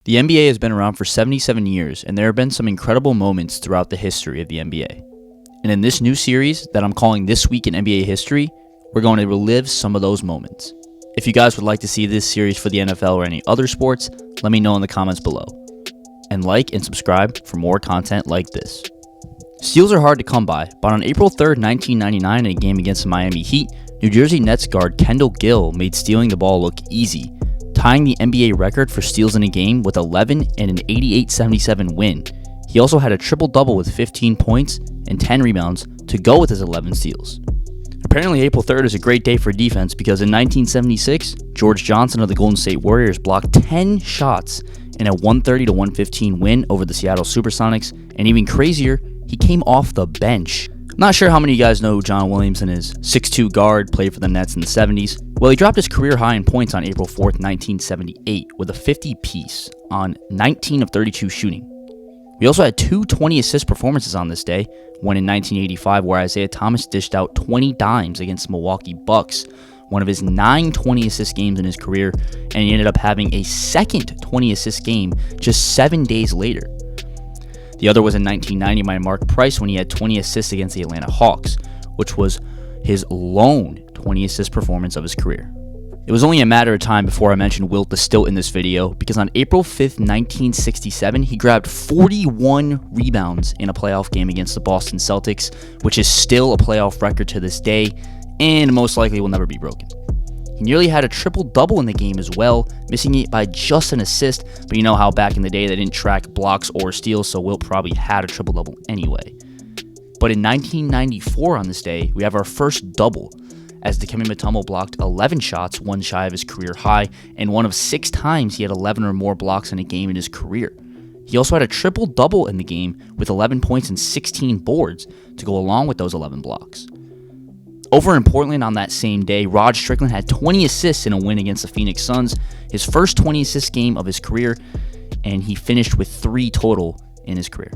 The NBA has been around for 77 years, and there have been some incredible moments throughout the history of the NBA. And in this new series that I'm calling This Week in NBA History, we're going to relive some of those moments. If you guys would like to see this series for the NFL or any other sports, let me know in the comments below. And like and subscribe for more content like this. Steals are hard to come by, but on April 3rd, 1999, in a game against the Miami Heat, New Jersey Nets guard Kendall Gill made stealing the ball look easy, tying the NBA record for steals in a game with 11 and an 88-77 win. He also had a triple-double with 15 points and 10 rebounds to go with his 11 steals. Apparently, April 3rd is a great day for defense because in 1976, George Johnson of the Golden State Warriors blocked 10 shots in a 130-115 win over the Seattle Supersonics, and even crazier, he came off the bench. I'm not sure how many of you guys know who John Williamson is. 6'2 guard, played for the Nets in the 70s. Well, he dropped his career high in points on April 4th, 1978 with a 50-piece on 19 of 32 shooting. We also had two 20-assist performances on this day, one in 1985 where Isaiah Thomas dished out 20 dimes against the Milwaukee Bucks, one of his 9 20-assist games in his career, and he ended up having a second 20-assist game just 7 days later. The other was in 1990 by Mark Price when he had 20 assists against the Atlanta Hawks, which was his lone 20-assist performance of his career. It was only a matter of time before I mentioned Wilt the Stilt in this video, because on April 5th, 1967, he grabbed 41 rebounds in a playoff game against the Boston Celtics, which is still a playoff record to this day, and most likely will never be broken. He nearly had a triple-double in the game as well, missing it by just an assist, but you know how back in the day they didn't track blocks or steals, so Wilt probably had a triple-double anyway. But in 1994 on this day, we have our first double, as Dikembe Mutombo blocked 11 shots, one shy of his career high, and one of 6 times he had 11 or more blocks in a game in his career. He also had a triple-double in the game with 11 points and 16 boards to go along with those 11 blocks. Over in Portland on that same day, Rod Strickland had 20 assists in a win against the Phoenix Suns, his first 20-assist game of his career, and he finished with 3 total in his career.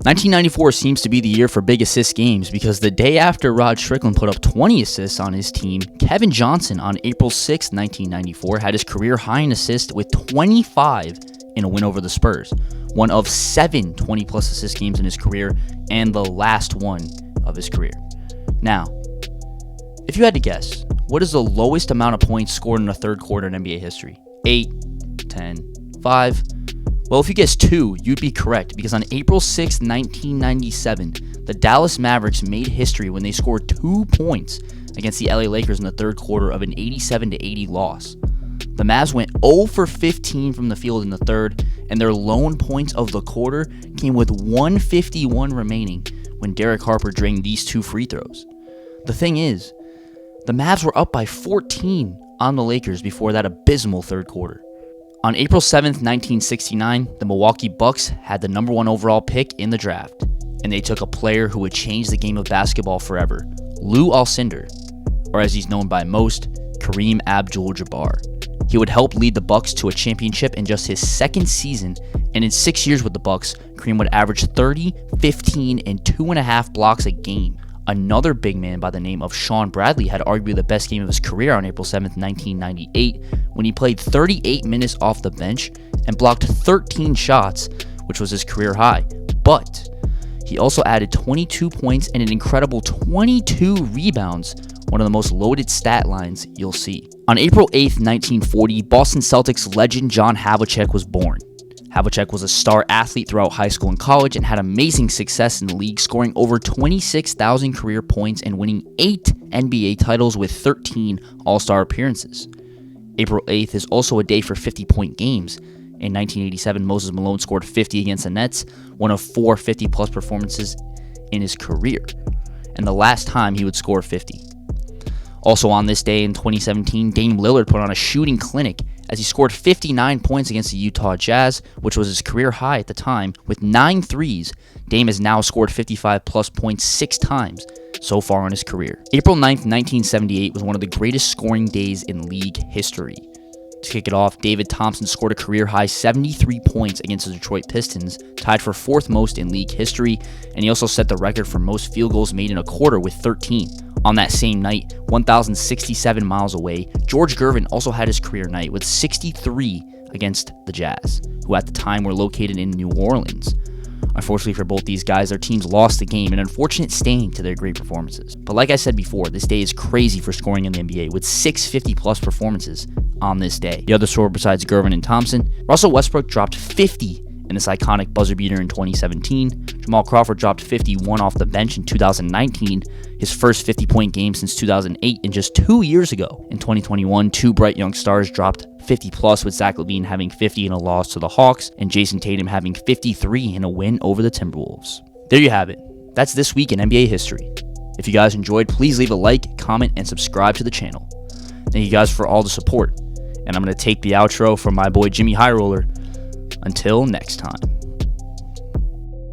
1994 seems to be the year for big assist games because the day after Rod Strickland put up 20 assists on his team, Kevin Johnson on April 6, 1994 had his career high in assists with 25 in a win over the Spurs, one of 7 20-plus assist games in his career and the last one of his career. Now, if you had to guess, what is the lowest amount of points scored in a third quarter in NBA history? 8, 10, 5? Well, if you guessed 2, you'd be correct, because on April 6, 1997, the Dallas Mavericks made history when they scored 2 points against the LA Lakers in the third quarter of an 87-80 loss. The Mavs went 0 for 15 from the field in the third, and their lone points of the quarter came with 1:51 remaining when Derek Harper drained these 2 free throws. The thing is, the Mavs were up by 14 on the Lakers before that abysmal third quarter. On April 7th, 1969, the Milwaukee Bucks had the number 1 overall pick in the draft, and they took a player who would change the game of basketball forever, Lou Alcindor, or as he's known by most, Kareem Abdul-Jabbar. He would help lead the Bucks to a championship in just his second season, and in 6 years with the Bucks, Kareem would average 30, 15, and 2.5 blocks a game. Another big man by the name of Shawn Bradley had arguably the best game of his career on April 7th, 1998, when he played 38 minutes off the bench and blocked 13 shots, which was his career high. But he also added 22 points and an incredible 22 rebounds, one of the most loaded stat lines you'll see. On April 8th, 1940, Boston Celtics legend John Havlicek was born. Havlicek was a star athlete throughout high school and college and had amazing success in the league, scoring over 26,000 career points and winning 8 NBA titles with 13 All-Star appearances. April 8th is also a day for 50-point games. In 1987, Moses Malone scored 50 against the Nets, one of 4 50-plus performances in his career, and the last time he would score 50. Also on this day in 2017, Dame Lillard put on a shooting clinic as he scored 59 points against the Utah Jazz, which was his career high at the time. With 9 threes, Dame has now scored 55-plus points 6 times so far in his career. April 9th, 1978 was one of the greatest scoring days in league history. To kick it off, David Thompson scored a career-high 73 points against the Detroit Pistons, tied for 4th most in league history, and he also set the record for most field goals made in a quarter with 13. On that same night, 1,067 miles away, George Gervin also had his career night with 63 against the Jazz, who at the time were located in New Orleans. Unfortunately for both these guys, their teams lost the game, an unfortunate stain to their great performances. But like I said before, this day is crazy for scoring in the NBA, with 6 50-plus performances on this day. The other scorer besides Gervin and Thompson, Russell Westbrook dropped 50 in this iconic buzzer beater in 2017. Jamal Crawford dropped 51 off the bench in 2019, his first 50-point game since 2008, and just 2 years ago. In 2021, two bright young stars dropped 50-plus, with Zach LaVine having 50 in a loss to the Hawks, and Jason Tatum having 53 in a win over the Timberwolves. There you have it. That's this week in NBA history. If you guys enjoyed, please leave a like, comment, and subscribe to the channel. Thank you guys for all the support. And I'm going to take the outro from my boy Jimmy High Roller. Until next time.